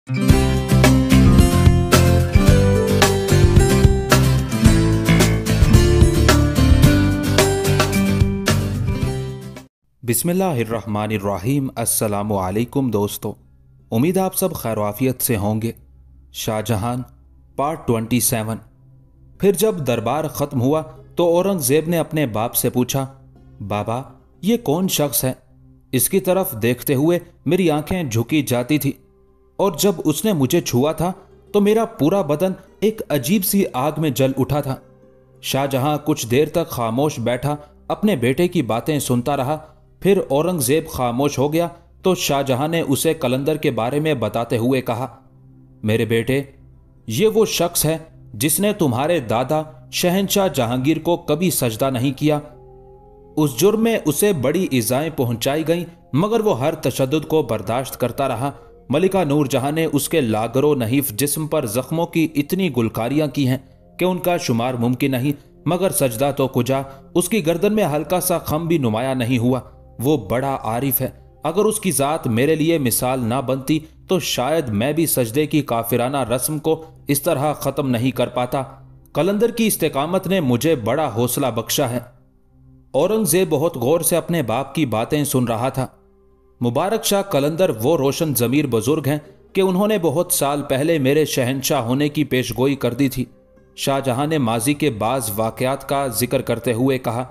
बिस्मिल्लाहिर्रहमानिर्रहीम। अस्सलामु अलैकुम दोस्तों, उम्मीद आप सब खैरवाफियत से होंगे। शाहजहां पार्ट 27। फिर जब दरबार ख़त्म हुआ तो औरंगज़ेब ने अपने बाप से पूछा, बाबा ये कौन शख्स है? इसकी तरफ देखते हुए मेरी आंखें झुकी जाती थी और जब उसने मुझे छुआ था तो मेरा पूरा बदन एक अजीब सी आग में जल उठा था। शाहजहां कुछ देर तक खामोश बैठा अपने बेटे की बातें सुनता रहा। फिर औरंगज़ेब खामोश हो गया तो शाहजहां ने उसे कलंदर के बारे में बताते हुए कहा, मेरे बेटे, ये वो शख्स है जिसने तुम्हारे दादा शहंशाह जहांगीर को कभी सजदा नहीं किया। उस जुर्म में उसे बड़ी इजाएं पहुंचाई गईं, मगर वो हर तशद्दुद को बर्दाश्त करता रहा। मलिका नूरजहां ने उसके लागरो नहीफ जिस्म पर जख्मों की इतनी गुलकारियां की हैं कि उनका शुमार मुमकिन नहीं, मगर सजदा तो कुजा, उसकी गर्दन में हल्का सा खम भी नुमाया नहीं हुआ। वो बड़ा आरिफ है। अगर उसकी जात मेरे लिए मिसाल ना बनती तो शायद मैं भी सजदे की काफिराना रस्म को इस तरह ख़त्म नहीं कर पाता। कलंदर की इस्तेकामत ने मुझे बड़ा हौसला बख्शा है। औरंगज़ेब बहुत गौर से अपने बाप की बातें सुन रहा था। मुबारक शाह कलंदर वो रोशन ज़मीर बुजुर्ग हैं कि उन्होंने बहुत साल पहले मेरे शहंशाह होने की पेशगोई कर दी थी। शाहजहां ने माजी के बाज़ वाक़यात का जिक्र करते हुए कहा,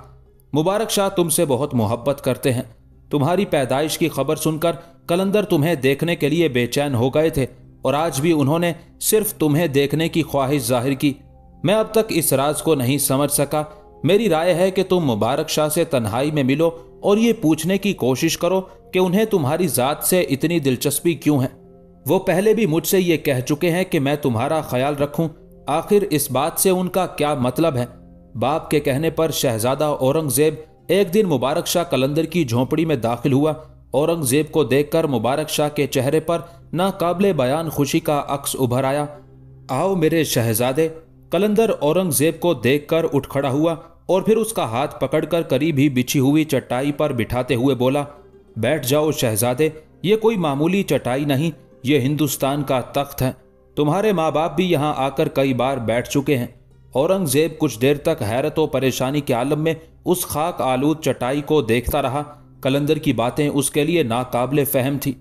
मुबारक शाह तुमसे बहुत मोहब्बत करते हैं। तुम्हारी पैदाइश की खबर सुनकर कलंदर तुम्हें देखने के लिए बेचैन हो गए थे और आज भी उन्होंने सिर्फ तुम्हें देखने की ख्वाहिश जाहिर की। मैं अब तक इस राज को नहीं समझ सका। मेरी राय है कि तुम मुबारक शाह से तन्हाई में मिलो और ये पूछने की कोशिश करो कि उन्हें तुम्हारी जात से इतनी दिलचस्पी क्यों है। वो पहले भी मुझसे ये कह चुके हैं कि मैं तुम्हारा ख्याल रखूं। आखिर इस बात से उनका क्या मतलब है? बाप के कहने पर शहजादा औरंगज़ेब एक दिन मुबारक शाह कलंदर की झोंपड़ी में दाखिल हुआ। औरंगज़ेब को देखकर मुबारक शाह के चेहरे पर नाकाबिले बयान खुशी का अक्स उभर आया। आओ मेरे शहजादे। कलंदर औरंगज़ेब को देखकर उठ खड़ा हुआ और फिर उसका हाथ पकड़कर करीब ही बिछी हुई चटाई पर बिठाते हुए बोला, बैठ जाओ शहजादे, ये कोई मामूली चटाई नहीं, ये हिंदुस्तान का तख्त है। तुम्हारे माँ बाप भी यहाँ आकर कई बार बैठ चुके हैं। औरंगज़ेब कुछ देर तक हैरत और परेशानी के आलम में उस खाक आलूद चटाई को देखता रहा। कलंदर की बातें उसके लिए नाकाबिले फहम थी।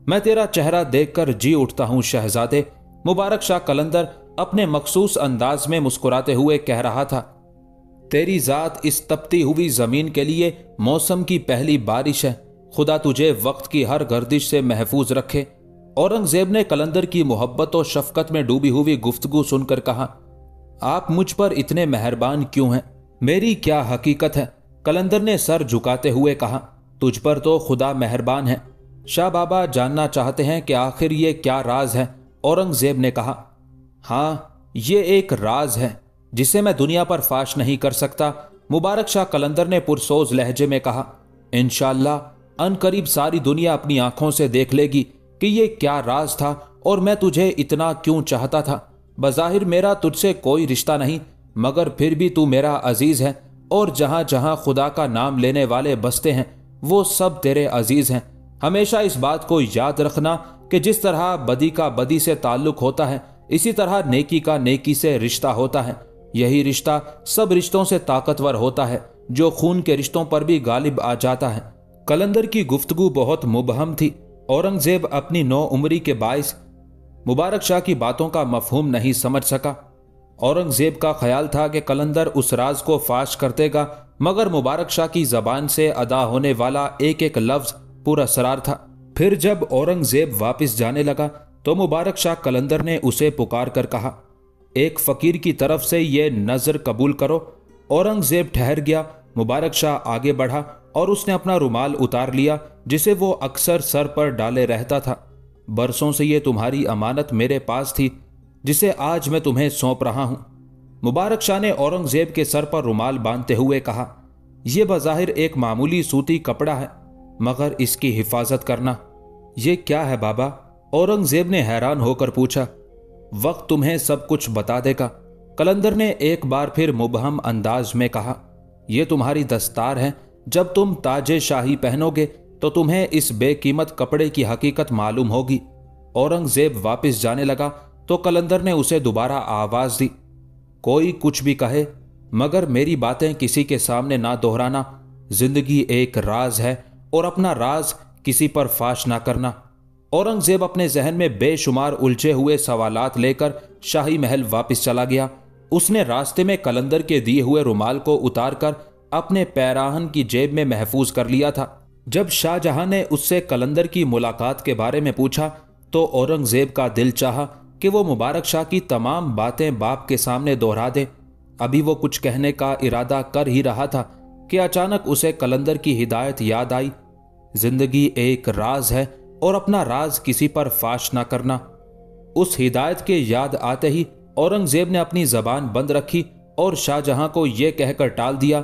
मैं तेरा चेहरा देखकर जी उठता हूँ शहजादे। मुबारक शाह कलंदर अपने मखसूस अंदाज में मुस्कुराते हुए कह रहा था, तेरी जात इस तपती हुई जमीन के लिए मौसम की पहली बारिश है। खुदा तुझे वक्त की हर गर्दिश से महफूज रखे। औरंगज़ेब ने कलंदर की मोहब्बत और शफकत में डूबी हुई गुफ्तगू सुनकर कहा, आप मुझ पर इतने मेहरबान क्यों हैं? मेरी क्या हकीकत है? कलंदर ने सर झुकाते हुए कहा, तुझ पर तो खुदा मेहरबान है। शाह बाबा जानना चाहते हैं कि आखिर ये क्या राज है? औरंगज़ेब ने कहा, हाँ ये एक राज है जिसे मैं दुनिया पर फाश नहीं कर सकता। मुबारक शाह कलंदर ने पुरसोज लहजे में कहा, इंशाअल्लाह अनकरीब सारी दुनिया अपनी आंखों से देख लेगी कि ये क्या राज था और मैं तुझे इतना क्यों चाहता था। बज़ाहिर मेरा तुझसे कोई रिश्ता नहीं, मगर फिर भी तू मेरा अजीज़ है और जहाँ जहाँ खुदा का नाम लेने वाले बसते हैं वो सब तेरे अजीज़ हैं। हमेशा इस बात को याद रखना कि जिस तरह बदी का बदी से ताल्लुक होता है, इसी तरह नेकी का नेकी से रिश्ता होता है। यही रिश्ता सब रिश्तों से ताकतवर होता है, जो खून के रिश्तों पर भी गालिब आ जाता है। कलंदर की गुफ्तगू बहुत मुबहम थी। औरंगज़ेब अपनी नौ उम्री के बाइस मुबारक शाह की बातों का मफहूम नहीं समझ सका। औरंगज़ेब का ख्याल था कि कलंदर उस राज को फाश कर देगा, मगर मुबारक शाह की जबान से अदा होने वाला एक एक लफ्ज पुरअसरार था। फिर जब औरंगज़ेब वापस जाने लगा तो मुबारक शाह कलंदर ने उसे पुकार कर कहा, एक फ़कीर की तरफ से ये नज़र कबूल करो। औरंगज़ेब ठहर गया। मुबारक शाह आगे बढ़ा और उसने अपना रुमाल उतार लिया जिसे वो अक्सर सर पर डाले रहता था। बरसों से ये तुम्हारी अमानत मेरे पास थी जिसे आज मैं तुम्हें सौंप रहा हूं। मुबारक शाह ने औरंगज़ेब के सर पर रुमाल बांधते हुए कहा, यह बज़ाहिर एक मामूली सूती कपड़ा है, मगर इसकी हिफाजत करना। ये क्या है बाबा? औरंगज़ेब ने हैरान होकर पूछा। वक्त तुम्हें सब कुछ बता देगा। कलंदर ने एक बार फिर मुबहम अंदाज में कहा, यह तुम्हारी दस्तार है। जब तुम ताजे शाही पहनोगे तो तुम्हें इस बेकीमत कपड़े की हकीकत मालूम होगी। औरंगजेब वापस जाने लगा तो कलंदर ने उसे दोबारा आवाज दी, कोई कुछ भी कहे मगर मेरी बातें किसी के सामने ना दोहराना। जिंदगी एक राज है और अपना राज किसी पर फाश ना करना। औरंगजेब अपने जहन में बेशुमार उलझे हुए सवालात लेकर शाही महल वापस चला गया। उसने रास्ते में कलंदर के दिए हुए रुमाल को उतारकर अपने पैराहन की जेब में महफूज कर लिया था। जब शाहजहां ने उससे कलंदर की मुलाकात के बारे में पूछा तो औरंगजेब का दिल चाहा कि वो मुबारक शाह की तमाम बातें बाप के सामने दोहरा दे। अभी वो कुछ कहने का इरादा कर ही रहा था कि अचानक उसे कलंदर की हिदायत याद आई, जिंदगी एक राज है और अपना राज किसी पर फाश ना करना। उस हिदायत के याद आते ही औरंगजेब ने अपनी जबान बंद रखी और शाहजहां को यह कहकर टाल दिया,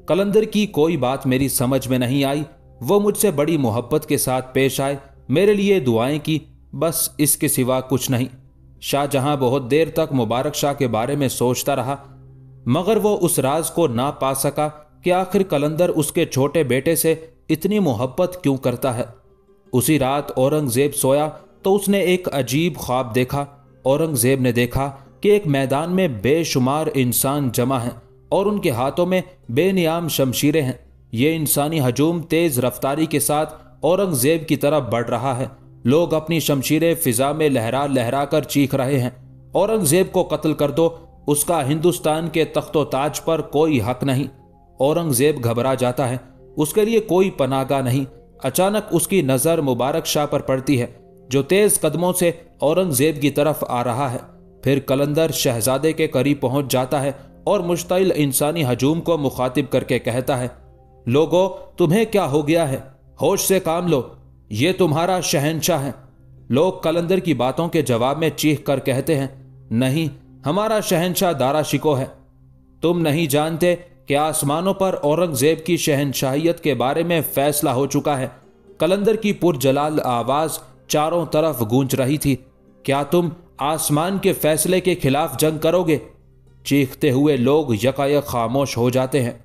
कलंदर की कोई बात मेरी समझ में नहीं आई। वो मुझसे बड़ी मोहब्बत के साथ पेश आए, मेरे लिए दुआएं की, बस इसके सिवा कुछ नहीं। शाहजहां बहुत देर तक मुबारक शाह के बारे में सोचता रहा मगर वो उस राज को ना पा सका कि आखिर कलंदर उसके छोटे बेटे से इतनी मोहब्बत क्यों करता है। उसी रात औरंगजेब सोया तो उसने एक अजीब ख्वाब देखा। औरंगजेब ने देखा कि एक मैदान में बेशुमार इंसान जमा हैं और उनके हाथों में बेनियाम शमशीरें हैं। ये इंसानी हजूम तेज रफ्तारी के साथ औरंगजेब की तरफ बढ़ रहा है। लोग अपनी शमशीरें फिजा में लहरा लहरा कर चीख रहे हैं, औरंगजेब को कत्ल कर दो, उसका हिंदुस्तान के तख्तो ताज पर कोई हक नहीं। औरंगजेब घबरा जाता है, उसके लिए कोई पनाहगाह नहीं। अचानक उसकी नजर मुबारक शाह पर पड़ती है जो तेज कदमों से औरंगजेब की तरफ आ रहा है। फिर कलंदर शहजादे के करीब पहुंच जाता है और मुश्तिल इंसानी हजूम को मुखातिब करके कहता है, लोगों तुम्हें क्या हो गया है, होश से काम लो, ये तुम्हारा शहंशाह है। लोग कलंदर की बातों के जवाब में चीख कर कहते हैं, नहीं, हमारा शहंशाह दारा शिको है। तुम नहीं जानते कि आसमानों पर औरंगजेब की शहंशाहियत के बारे में फैसला हो चुका है। कलंदर की पुरजलाल आवाज चारों तरफ गूंज रही थी, क्या तुम आसमान के फैसले के खिलाफ जंग करोगे? चीखते हुए लोग यकायक खामोश हो जाते हैं।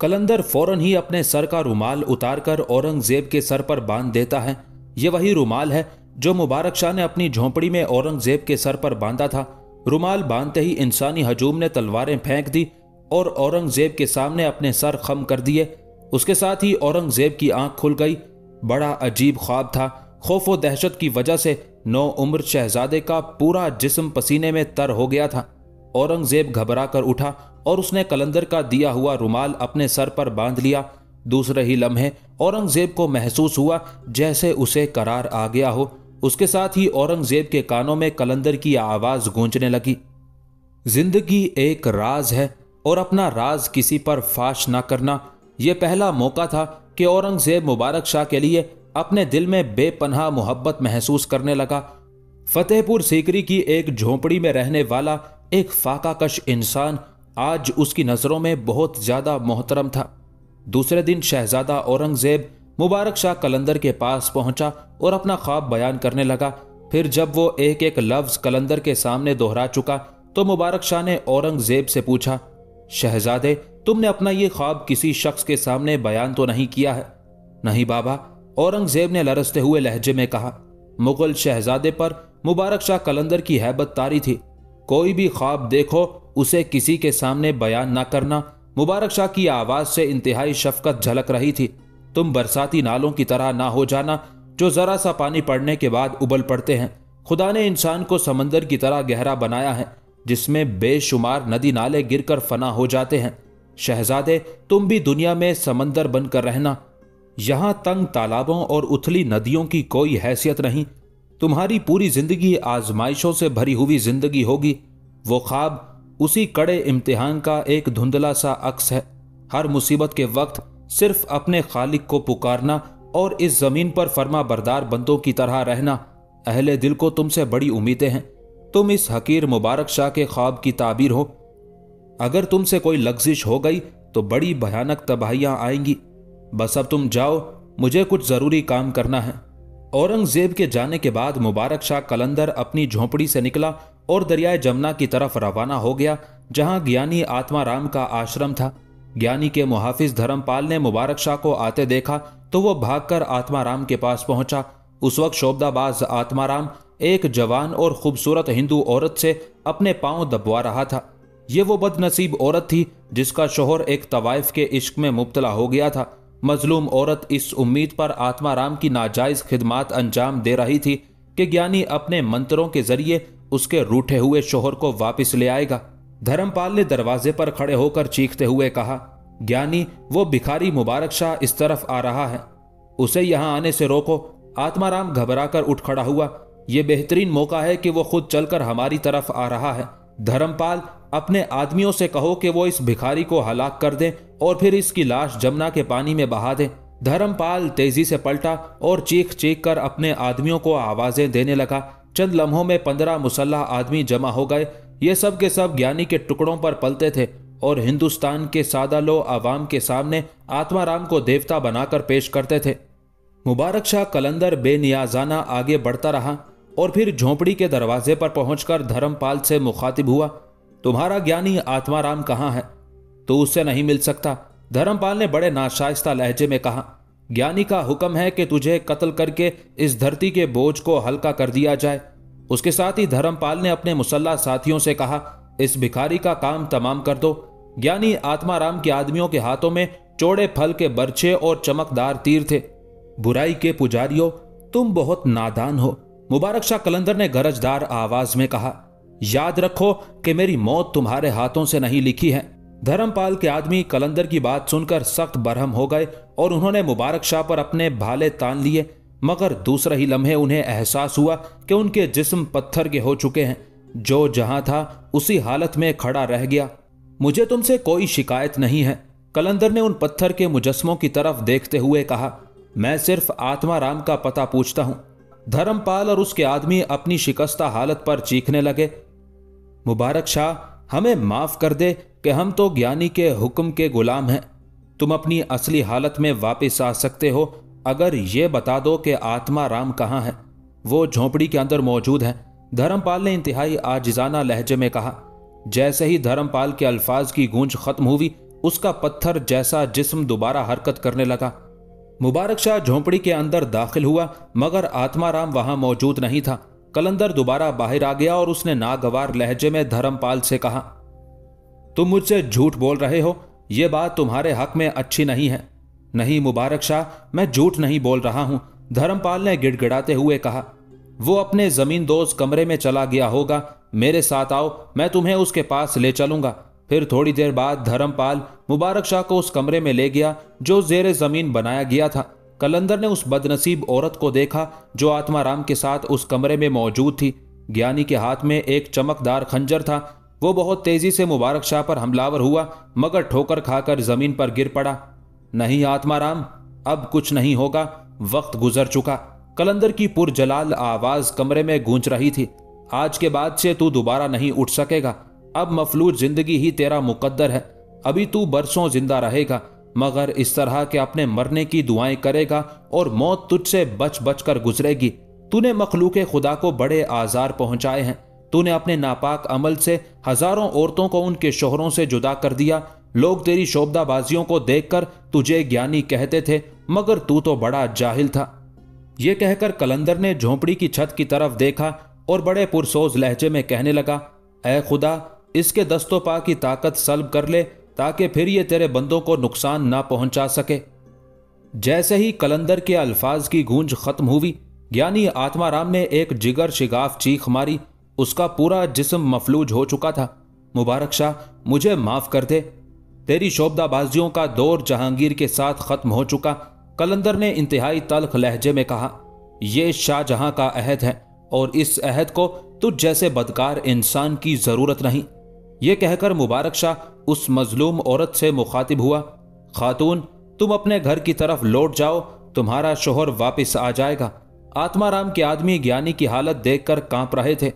कलंदर फौरन ही अपने सर का रुमाल उतारकर औरंगजेब के सर पर बांध देता है। यह वही रुमाल है जो मुबारक शाह ने अपनी झोंपड़ी में औरंगजेब के सर पर बांधा था। रुमाल बांधते ही इंसानी हजूम ने तलवारें फेंक दी और औरंगजेब के सामने अपने सर खम कर दिए। उसके साथ ही औरंगजेब की आंख खुल गई। बड़ा अजीब ख्वाब था। खौफ व दहशत की वजह से 9 उम्र शहजादे का पूरा जिस्म पसीने में तर हो गया था। औरंगजेब घबरा कर उठा और उसने कलंदर का दिया हुआ रुमाल अपने सर पर बांध लिया। दूसरे ही लम्हे औरंगजेब को महसूस हुआ जैसे उसे करार आ गया हो। उसके साथ ही औरंगजेब के कानों में कलंदर की आवाज गूंजने लगी, जिंदगी एक राज है और अपना राज किसी पर फाश ना करना। यह पहला मौका था कि औरंगजेब मुबारक शाह के लिए अपने दिल में बेपनाह मोहब्बत महसूस करने लगा। फतेहपुर सीकरी की एक झोंपड़ी में रहने वाला एक फाकाकश इंसान आज उसकी नजरों में बहुत ज्यादा मोहतरम था। दूसरे दिन शहजादा औरंगजेब मुबारक शाह कलंदर के पास पहुंचा और अपना ख्वाब बयान करने लगा। फिर जब वो एक एक लफ्ज कलंदर के सामने दोहरा चुका तो मुबारक शाह ने औरंगजेब से पूछा, शहजादे, तुमने अपना ये ख्वाब किसी शख्स के सामने बयान तो नहीं किया है? नहीं बाबा, औरंगजेब ने लरसते हुए लहजे में कहा। मुगल शहजादे पर मुबारक शाह कलंदर की हैबत तारी थी। कोई भी ख्वाब देखो उसे किसी के सामने बयान ना करना। मुबारक शाह की आवाज से इंतहाई शफकत झलक रही थी। तुम बरसाती नालों की तरह ना हो जाना जो जरा सा पानी पड़ने के बाद उबल पड़ते हैं। खुदा ने इंसान को समंदर की तरह गहरा बनाया है जिसमें बेशुमार नदी नाले गिरकर फना हो जाते हैं। शहजादे, तुम भी दुनिया में समंदर बनकर रहना। यहां तंग तालाबों और उथली नदियों की कोई हैसियत नहीं। तुम्हारी पूरी जिंदगी आजमाइशों से भरी हुई जिंदगी होगी। वो ख्वाब उसी कड़े इम्तिहान का एक धुंधला सा अक्स है। हर मुसीबत के वक्त सिर्फ अपने खालिक को पुकारना और इस जमीन पर फर्मा बरदार बंदों की तरह रहना। अहले दिल को तुमसे बड़ी उम्मीदें हैं। तुम इस हकीर मुबारक शाह के ख्वाब की ताबीर हो। अगर तुमसे कोई लग्जिश हो गई तो बड़ी भयानक तबाहियां आएंगी। बस अब तुम जाओ, मुझे कुछ जरूरी काम करना है। औरंगजेब के जाने के बाद मुबारक शाह कलंदर अपनी झोंपड़ी से निकला और दरियाए जमुना की तरफ रवाना हो गया जहां ज्ञानी आत्माराम का आश्रम था। ज्ञानी के मुहाफिज धर्मपाल ने मुबारक शाह को आते देखा तो वो भागकर आत्माराम के पास पहुंचा। उस वक्त शोभदाबाज आत्माराम एक जवान और खूबसूरत हिंदू औरत से अपने पांव दबवा रहा था। ये वो बदनसीब औरत थी जिसका शोहर एक तवाइफ के इश्क में मुब्तला हो गया था। मजलूम औरत इस उम्मीद पर आत्माराम की नाजायज खिदमात अंजाम दे रही थी कि ज्ञानी अपने मंत्रों के जरिए उसके रूठे हुए शोहर को वापस ले आएगा। धर्मपाल ने दरवाजे पर खड़े होकर चीखते हुए कहा, ज्ञानी, वो भिखारी मुबारक शाह इस तरफ आ रहा है, उसे यहां आने से रोको। आत्माराम घबराकर उठ खड़ा हुआ। यह बेहतरीन मौका है कि वो खुद चलकर हमारी तरफ आ रहा है। धर्मपाल, अपने आदमियों से कहो कि वो इस भिखारी को हलाक कर दें और फिर इसकी लाश जमुना के पानी में बहा दें। धर्मपाल तेजी से पलटा और चीख चीख कर अपने आदमियों को आवाजें देने लगा। चंद लम्हों में 15 मुसल्लह आदमी जमा हो गए। ये सब के सब ज्ञानी के टुकड़ों पर पलते थे और हिंदुस्तान के सादा लो आवाम के सामने आत्माराम को देवता बनाकर पेश करते थे। मुबारक शाह कलंदर बेनियाजाना आगे बढ़ता रहा और फिर झोंपड़ी के दरवाजे पर पहुंचकर धर्मपाल से मुखातिब हुआ, तुम्हारा ज्ञानी आत्माराम कहाँ है? तो उससे नहीं मिल सकता। धर्मपाल ने बड़े नाशाइस्ता लहजे में कहा, ज्ञानी का हुक्म है कि तुझे कत्ल करके इस धरती के बोझ को हल्का कर दिया जाए। उसके साथ ही धर्मपाल ने अपने मुसल्ला साथियों से कहा, इस भिखारी का काम तमाम कर दो। ज्ञानी आत्माराम के आदमियों के हाथों में चौड़े फल के बर्छे और चमकदार तीर थे। बुराई के पुजारियों, तुम बहुत नादान हो, मुबारक शाह कलंदर ने गरजदार आवाज में कहा। याद रखो कि मेरी मौत तुम्हारे हाथों से नहीं लिखी है। धर्मपाल के आदमी कलंदर की बात सुनकर सख्त बरहम हो गए और उन्होंने मुबारक शाह पर अपने भाले तान लिए, मगर दूसरे ही लम्हे उन्हें एहसास हुआ कि उनके जिस्म पत्थर के हो चुके हैं। जो जहां था उसी हालत में खड़ा रह गया। मुझे तुमसे कोई शिकायत नहीं है, कलंदर ने उन पत्थर के मुजस्मों की तरफ देखते हुए कहा। मैं सिर्फ आत्माराम का पता पूछता हूं। धर्मपाल और उसके आदमी अपनी शिकस्ता हालत पर चीखने लगे, मुबारक शाह, हमें माफ कर दे कि हम तो ज्ञानी के हुक्म के गुलाम हैं। तुम अपनी असली हालत में वापस आ सकते हो अगर ये बता दो कि आत्माराम कहाँ है। वो झोंपड़ी के अंदर मौजूद है, धर्मपाल ने इंतहाई आजिजाना लहजे में कहा। जैसे ही धर्मपाल के अल्फाज की गूंज खत्म हुई, उसका पत्थर जैसा जिस्म दोबारा हरकत करने लगा। मुबारक शाह झोंपड़ी के अंदर दाखिल हुआ, मगर आत्माराम वहां मौजूद नहीं था। कलंदर दोबारा बाहर आ गया और उसने नागवार लहजे में धर्मपाल से कहा, तुम मुझसे झूठ बोल रहे हो, यह बात तुम्हारे हक में अच्छी नहीं है। नहीं मुबारक शाह, मैं झूठ नहीं बोल रहा हूं, धर्मपाल ने गिड़गिड़ाते हुए कहा। वो अपने जमीन दोज कमरे में चला गया होगा, मेरे साथ आओ, मैं तुम्हें उसके पास ले चलूंगा। फिर थोड़ी देर बाद धर्मपाल मुबारक शाह को उस कमरे में ले गया जो जेरे जमीन बनाया गया था। कलंदर ने उस बदनसीब औरत को देखा जो आत्माराम के साथ उस कमरे में मौजूद थी। ज्ञानी के हाथ में एक चमकदार खंजर था। वो बहुत तेजी से मुबारक शाह पर हमलावर हुआ, मगर ठोकर खाकर जमीन पर गिर पड़ा। नहीं आत्माराम, अब कुछ नहीं होगा, वक्त गुजर चुका। कलंदर की पुरजलाल आवाज कमरे में गूंज रही थी। आज के बाद से तू दोबारा नहीं उठ सकेगा। अब मफलूज जिंदगी ही तेरा मुकद्दर है। अभी तू बरसों जिंदा रहेगा, मगर इस तरह के अपने मरने की दुआएं करेगा और मौत तुझसे बच बच कर गुजरेगी। तूने मखलूके खुदा को बड़े आजार पहुंचाए हैं। तूने अपने नापाक अमल से हजारों औरतों को उनके शोहरों से जुदा कर दिया। लोग तेरी शोभदाबाजियों को देखकर तुझे ज्ञानी कहते थे, मगर तू तो बड़ा जाहिल था। यह कहकर कलंदर ने झोंपड़ी की छत की तरफ देखा और बड़े पुरसोज लहजे में कहने लगा, ऐ खुदा, इसके दस्तों पा की ताकत सल्ब कर ले ताकि फिर ये तेरे बंदों को नुकसान ना पहुंचा सके। जैसे ही कलंदर के अल्फाज की गूंज खत्म हुई, ज्ञानी आत्माराम ने एक जिगर शिगाफ चीख मारी। उसका पूरा जिस्म मफलूज हो चुका था। मुबारक शाह, मुझे माफ कर दे, तेरी शोभदाबाजियों का दौर जहांगीर के साथ खत्म हो चुका। कलंदर ने इंतहाई तल्ख लहजे में कहा, यह शाहजहां का अहद है और इस अहद को तुझ जैसे बदकार इंसान की जरूरत नहीं। यह कहकर मुबारक शाह उस मजलूम औरत से मुखातिब हुआ, खातून, तुम अपने घर की तरफ लौट जाओ, तुम्हारा शोहर वापस आ जाएगा। आत्माराम के आदमी ज्ञानी की हालत देखकर कांप रहे थे।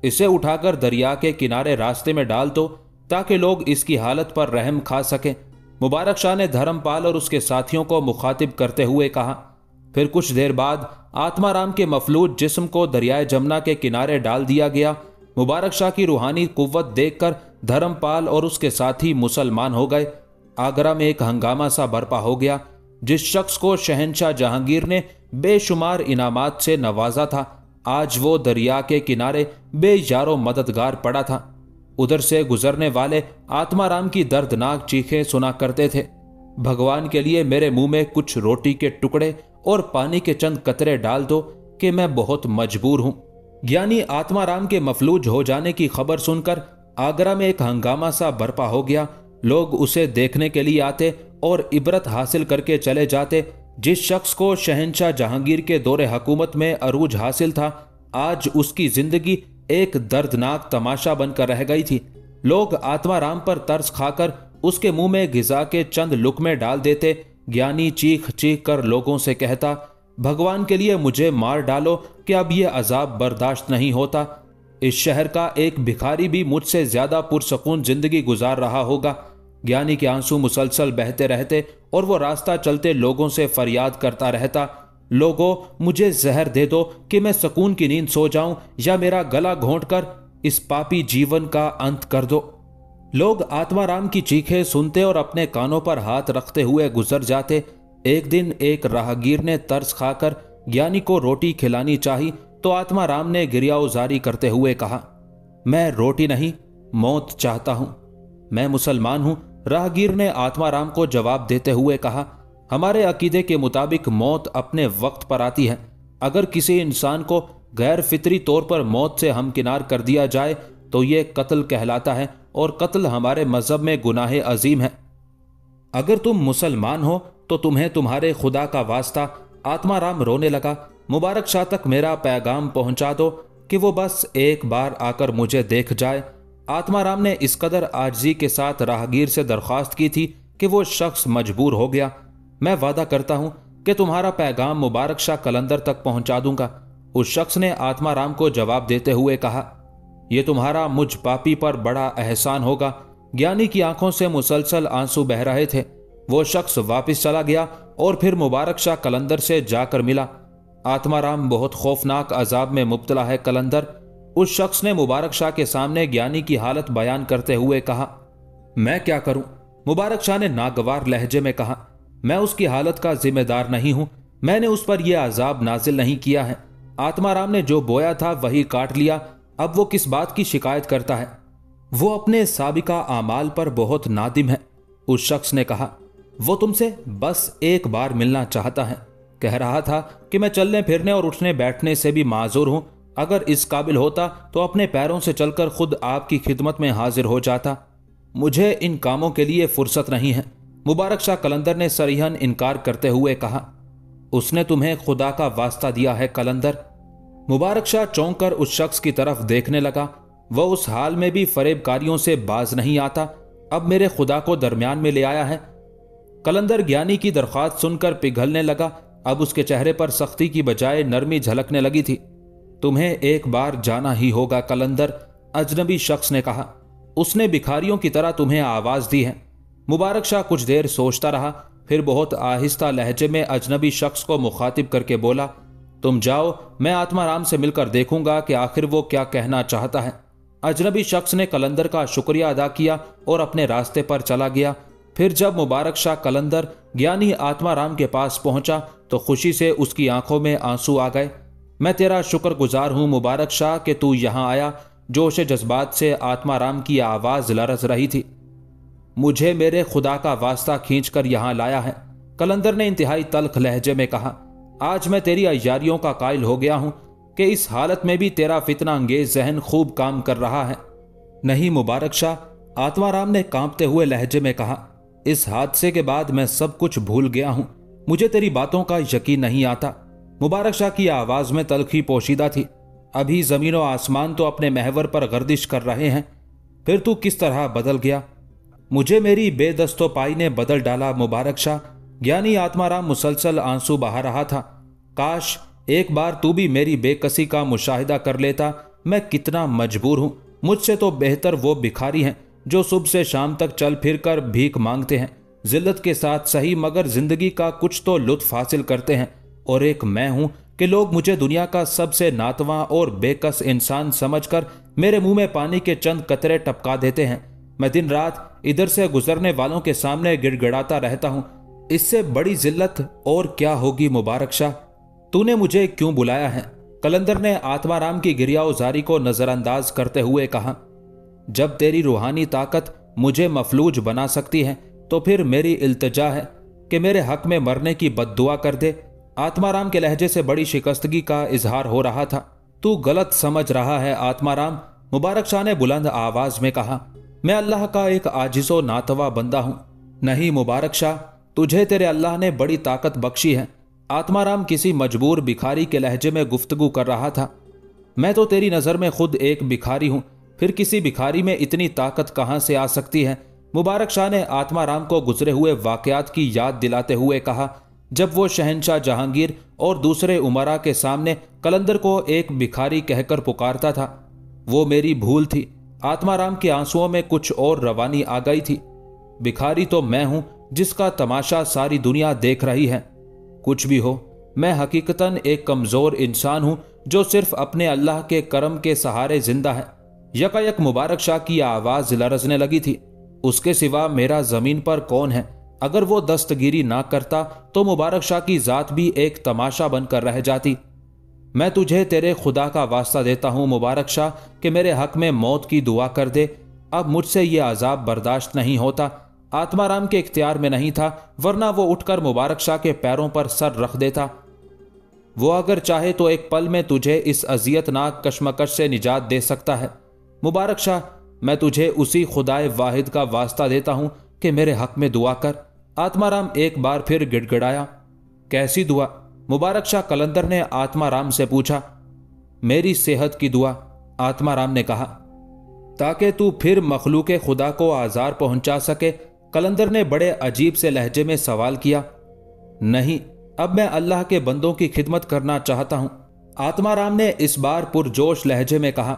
इसे उठाकर दरिया के किनारे रास्ते में डाल दो ताकि लोग इसकी हालत पर रहम खा सकें। मुबारक शाह ने धर्मपाल और उसके साथियों को मुखातिब करते हुए कहा। फिर कुछ देर बाद आत्माराम के मफलूज जिस्म को दरियाए जमुना के किनारे डाल दिया गया। मुबारक शाह की रूहानी कुव्वत देखकर धर्मपाल और उसके साथी मुसलमान हो गए। आगरा में एक हंगामा सा बर्पा हो गया। जिस शख्स को शहंशाह जहांगीर ने बेशुमार इनामात से नवाजा था, आज वो दरिया के किनारे बेयारो मददगार पड़ा था। उधर से गुजरने वाले आत्माराम की दर्दनाक चीखें सुना करते थे। भगवान के लिए मेरे मुंह में कुछ रोटी के टुकड़े और पानी के चंद कतरे डाल दो कि मैं बहुत मजबूर हूं। ज्ञानी आत्माराम के मफलूज हो जाने की खबर सुनकर आगरा में एक हंगामा सा बरपा हो गया। लोग उसे देखने के लिए आते और इबरत हासिल करके चले जाते। जिस शख्स को शहंशाह जहांगीर के दौरे हुकूमत में अरूज हासिल था, आज उसकी जिंदगी एक दर्दनाक तमाशा बनकर रह गई थी। लोग आत्माराम पर तरस खाकर उसके मुंह में गिजा के चंद लुकमे डाल देते। ज्ञानी चीख चीख कर लोगों से कहता, भगवान के लिए मुझे मार डालो कि अब यह अजाब बर्दाश्त नहीं होता। इस शहर का एक भिखारी भी मुझसे ज्यादा पुरसकून जिंदगी गुजार रहा होगा। ज्ञानी के आंसू मुसलसल बहते रहते और वो रास्ता चलते लोगों से फरियाद करता रहता, लोगों मुझे जहर दे दो कि मैं सुकून की नींद सो जाऊं, या मेरा गला घोंटकर इस पापी जीवन का अंत कर दो। लोग आत्माराम की चीखें सुनते और अपने कानों पर हाथ रखते हुए गुजर जाते। एक दिन एक राहगीर ने तरस खाकर ज्ञानी को रोटी खिलानी चाही तो आत्माराम ने गिरियाउजारी करते हुए कहा, मैं रोटी नहीं मौत चाहता हूं, मैं मुसलमान हूं। राहगीर ने आत्माराम को जवाब देते हुए कहा, हमारे अकीदे के मुताबिक मौत अपने वक्त पर आती है। अगर किसी इंसान को गैर फितरी तौर पर मौत से हमकिनार कर दिया जाए तो यह कत्ल कहलाता है और कत्ल हमारे मजहब में गुनाह अजीम है। अगर तुम मुसलमान हो तो तुम्हें तुम्हारे खुदा का वास्ता। आत्माराम रोने लगा, मुबारक शाह तक मेरा पैगाम पहुंचा दो कि वो बस एक बार आकर मुझे देख जाए। आत्माराम ने इस कदर आजिज़ी के साथ राहगीर से दरख्वास्त की थी कि वो शख्स मजबूर हो गया। मैं वादा करता हूं कि तुम्हारा पैगाम मुबारक शाह कलंदर तक पहुंचा दूंगा। उस शख्स ने आत्माराम को जवाब देते हुए कहा, यह तुम्हारा मुझ पापी पर बड़ा एहसान होगा। ज्ञानी की आंखों से मुसलसल आंसू बह रहे थे। वो शख्स वापस चला गया और फिर मुबारक शाह कलंदर से जाकर मिला। आत्माराम बहुत खौफनाक अजाब में मुब्तला है कलंदर। उस शख्स ने मुबारक शाह के सामने ज्ञानी की हालत बयान करते हुए कहा, मैं क्या करूं? मुबारक शाह ने नागवार लहजे में कहा, मैं उसकी हालत का जिम्मेदार नहीं हूं, मैंने उस पर यह अजाब नाजिल नहीं किया है। आत्माराम ने जो बोया था वही काट लिया, अब वो किस बात की शिकायत करता है? वो अपने साबिका आमाल पर बहुत नादिम है। उस शख्स ने कहा, वो तुमसे बस एक बार मिलना चाहता है। कह रहा था कि मैं चलने फिरने और उठने बैठने से भी माजूर हूं। अगर इस काबिल होता तो अपने पैरों से चलकर खुद आपकी खिदमत में हाजिर हो जाता। मुझे इन कामों के लिए फुर्सत नहीं है। मुबारक शाह कलंदर ने सरीहन इनकार करते हुए कहा, उसने तुम्हें खुदा का वास्ता दिया है कलंदर। मुबारक शाह चौंक कर उस शख्स की तरफ देखने लगा। वह उस हाल में भी फरेबकारियों से बाज नहीं आता। अब मेरे खुदा को दरमियान में ले आया है। कलंदर ज्ञानी की दरख्वास्त सुनकर पिघलने लगा। अब उसके चेहरे पर सख्ती की बजाय नरमी झलकने लगी थी। तुम्हें एक बार जाना ही होगा कलंदर, अजनबी शख्स ने कहा। उसने भिखारियों की तरह तुम्हें आवाज दी है। मुबारक शाह कुछ देर सोचता रहा, फिर बहुत आहिस्ता लहजे में अजनबी शख्स को मुखातिब करके बोला, तुम जाओ, मैं आत्माराम से मिलकर देखूंगा कि आखिर वो क्या कहना चाहता है। अजनबी शख्स ने कलंदर का शुक्रिया अदा किया और अपने रास्ते पर चला गया। फिर जब मुबारक शाह कलंदर ज्ञानी आत्माराम के पास पहुंचा तो खुशी से उसकी आंखों में आंसू आ गए। मैं तेरा शुक्रगुजार हूं मुबारक शाह कि तू यहां आया। जोश जज्बात से आत्माराम की आवाज लरज रही थी। मुझे मेरे खुदा का वास्ता खींचकर यहां लाया है, कलंदर ने इंतहाई तल्ख लहजे में कहा। आज मैं तेरी अय्यारियों का कायल हो गया हूं कि इस हालत में भी तेरा फितना अंगेज जहन खूब काम कर रहा है। नहीं मुबारक शाह, आत्माराम ने कांपते हुए लहजे में कहा, इस हादसे के बाद मैं सब कुछ भूल गया हूं। मुझे तेरी बातों का यकीन नहीं आता। मुबारक शाह की आवाज में तलखी पोशीदा थी। अभी जमीन और आसमान तो अपने महवर पर गर्दिश कर रहे हैं, फिर तू किस तरह बदल गया? मुझे मेरी बेदस्तोपाई ने बदल डाला मुबारक शाह। ज्ञानी आत्माराम मुसलसल आंसू बहा रहा था। काश एक बार तू भी मेरी बेकसी का मुशाहिदा कर लेता। मैं कितना मजबूर हूं। मुझसे तो बेहतर वो भिखारी हैं जो सुबह से शाम तक चल फिर कर भीख मांगते हैं, जिल्लत के साथ सही मगर जिंदगी का कुछ तो लुत्फ हासिल करते हैं। और एक मैं हूं कि लोग मुझे दुनिया का सबसे नातवा और बेकस इंसान समझकर मेरे मुंह में पानी के चंद कतरे टपका देते हैं। मैं दिन रात इधर से गुजरने वालों के सामने गिड़गिड़ाता रहता हूं। इससे बड़ी जिल्लत और क्या होगी मुबारक शाह? तूने मुझे क्यों बुलाया है? कलंदर ने आत्माराम की गिरियाउजारी को नजरअंदाज करते हुए कहा। जब तेरी रूहानी ताकत मुझे मफलूज बना सकती है तो फिर मेरी इल्तिजा है कि मेरे हक में मरने की बद्दुआ कर दे। आत्माराम के लहजे से बड़ी शिकस्तगी का इजहार हो रहा था। तू गलत समझ रहा है आत्माराम, मुबारक शाह ने बुलंद आवाज में कहा। मैं अल्लाह का एक आजिजो नातवा बंदा हूं। नहीं मुबारक शाह, तुझे तेरे अल्लाह ने बड़ी ताकत बख्शी है। आत्माराम किसी मजबूर भिखारी के लहजे में गुफ्तगू कर रहा था। मैं तो तेरी नजर में खुद एक भिखारी हूं, फिर किसी भिखारी में इतनी ताकत कहां से आ सकती है? मुबारक शाह ने आत्माराम को गुजरे हुए वाकयात की याद दिलाते हुए कहा, जब वो शहंशाह जहांगीर और दूसरे उमरा के सामने कलंदर को एक भिखारी कहकर पुकारता था। वो मेरी भूल थी। आत्माराम के आंसुओं में कुछ और रवानी आ गई थी। भिखारी तो मैं हूं जिसका तमाशा सारी दुनिया देख रही है। कुछ भी हो, मैं हकीकतन एक कमजोर इंसान हूं जो सिर्फ अपने अल्लाह के करम के सहारे जिंदा है। यकायक मुबारक शाह की आवाज लरजने लगी थी। उसके सिवा मेरा जमीन पर कौन है? अगर वो दस्तगिरी ना करता तो मुबारक शाह की जात भी एक तमाशा बनकर रह जाती। मैं तुझे तेरे खुदा का वास्ता देता हूं मुबारक शाह कि मेरे हक में मौत की दुआ कर दे। अब मुझसे ये अजाब बर्दाश्त नहीं होता। आत्माराम के इख्तियार में नहीं था, वरना वो उठकर मुबारक शाह के पैरों पर सर रख देता। वो अगर चाहे तो एक पल में तुझे इस अजियतनाक कशमकश से निजात दे सकता है। मुबारक शाह, मैं तुझे उसी खुदाए वाहिद का वास्ता देता हूं कि मेरे हक में दुआ कर। आत्माराम एक बार फिर गिड़गिड़ाया। कैसी दुआ? मुबारक शाह कलंदर ने आत्माराम से पूछा। मेरी सेहत की दुआ, आत्माराम ने कहा, ताकि तू फिर मखलूक खुदा को आजार पहुंचा सके। कलंदर ने बड़े अजीब से लहजे में सवाल किया। नहीं, अब मैं अल्लाह के बंदों की खिदमत करना चाहता हूं, आत्माराम ने इस बार पुरजोश लहजे में कहा।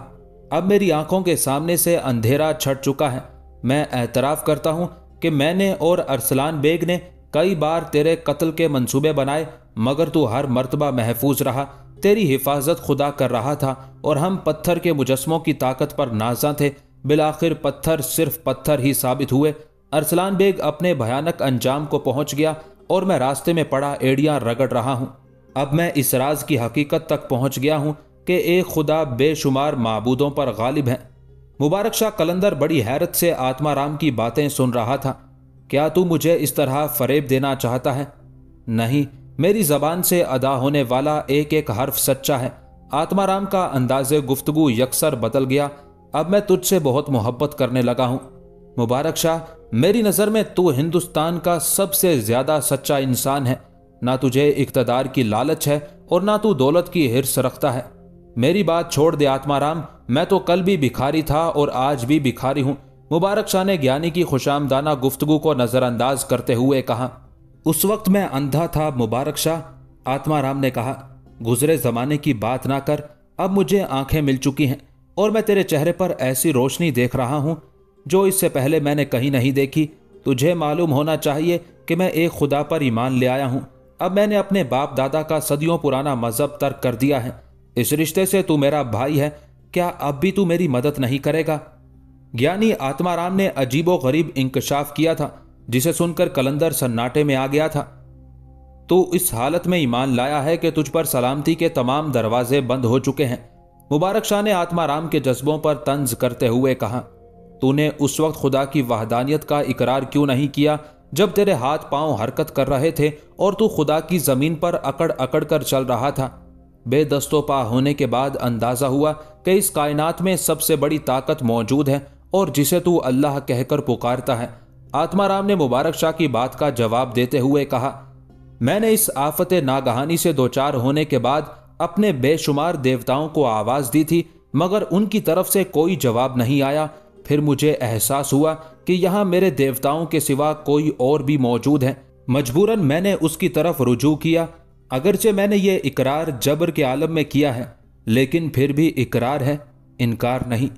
अब मेरी आंखों के सामने से अंधेरा छट चुका है। मैं एतराफ करता हूं कि मैंने और अरसलान बेग ने कई बार तेरे कत्ल के मंसूबे बनाए, मगर तू हर मर्तबा महफूज रहा। तेरी हिफाजत खुदा कर रहा था और हम पत्थर के मुजस्मों की ताकत पर नाज़ा थे। बिलाखिर पत्थर सिर्फ पत्थर ही साबित हुए। अरसलान बेग अपने भयानक अंजाम को पहुंच गया और मैं रास्ते में पड़ा एड़ियां रगड़ रहा हूं। अब मैं इस राज की हकीकत तक पहुंच गया हूं कि एक खुदा बेशुमार माबूदों पर गालिब है। मुबारक शाह कलंदर बड़ी हैरत से आत्माराम की बातें सुन रहा था। क्या तू मुझे इस तरह फरेब देना चाहता है? नहीं, मेरी जबान से अदा होने वाला एक एक हर्फ सच्चा है। आत्माराम का अंदाज़े गुफ्तगू यकसर बदल गया। अब मैं तुझसे बहुत मोहब्बत करने लगा हूं। मुबारक शाह, मेरी नज़र में तू हिंदुस्तान का सबसे ज्यादा सच्चा इंसान है। ना तुझे इक़्तिदार की लालच है और ना तू दौलत की हिर्स रखता है। मेरी बात छोड़ दे आत्माराम, मैं तो कल भी भिखारी था और आज भी भिखारी हूं। मुबारक शाह ने ज्ञानी की खुशामदाना गुफ्तगू को नजरअंदाज करते हुए कहा। उस वक्त मैं अंधा था मुबारक शाह, आत्माराम ने कहा। गुजरे जमाने की बात ना कर, अब मुझे आंखें मिल चुकी हैं और मैं तेरे चेहरे पर ऐसी रोशनी देख रहा हूं जो इससे पहले मैंने कहीं नहीं देखी। तुझे मालूम होना चाहिए कि मैं एक खुदा पर ईमान ले आया हूं। अब मैंने अपने बाप दादा का सदियों पुराना मजहब तर्क कर दिया है। इस रिश्ते से तू मेरा भाई है, क्या अब भी तू मेरी मदद नहीं करेगा? ज्ञानी आत्माराम ने अजीबो गरीब इंकशाफ किया था, जिसे सुनकर कलंदर सन्नाटे में आ गया था। तू इस हालत में ईमान लाया है कि तुझ पर सलामती के तमाम दरवाजे बंद हो चुके हैं। मुबारक शाह ने आत्माराम के जज्बों पर तंज करते हुए कहा। तूने उस वक्त खुदा की वहदानियत का इकरार क्यों नहीं किया जब तेरे हाथ पांव हरकत कर रहे थे और तू खुदा की जमीन पर अकड़ अकड़ कर चल रहा था? बेदस्तोपा होने के बाद अंदाजा हुआ कि इस कायनात में सबसे बड़ी ताकत मौजूद है और जिसे तू अल्लाह कहकर पुकारता है। आत्माराम ने मुबारक शाह की बात का जवाब देते हुए कहा, मैंने इस आफत नागहानी से दोचार होने के बाद अपने बेशुमार देवताओं को आवाज दी थी, मगर उनकी तरफ से कोई जवाब नहीं आया। फिर मुझे एहसास हुआ कि यहाँ मेरे देवताओं के सिवा कोई और भी मौजूद है। मजबूरन मैंने उसकी तरफ रुजू किया। अगरचे मैंने ये इकरार जबर के आलम में किया है, लेकिन फिर भी इकरार है, इनकार नहीं।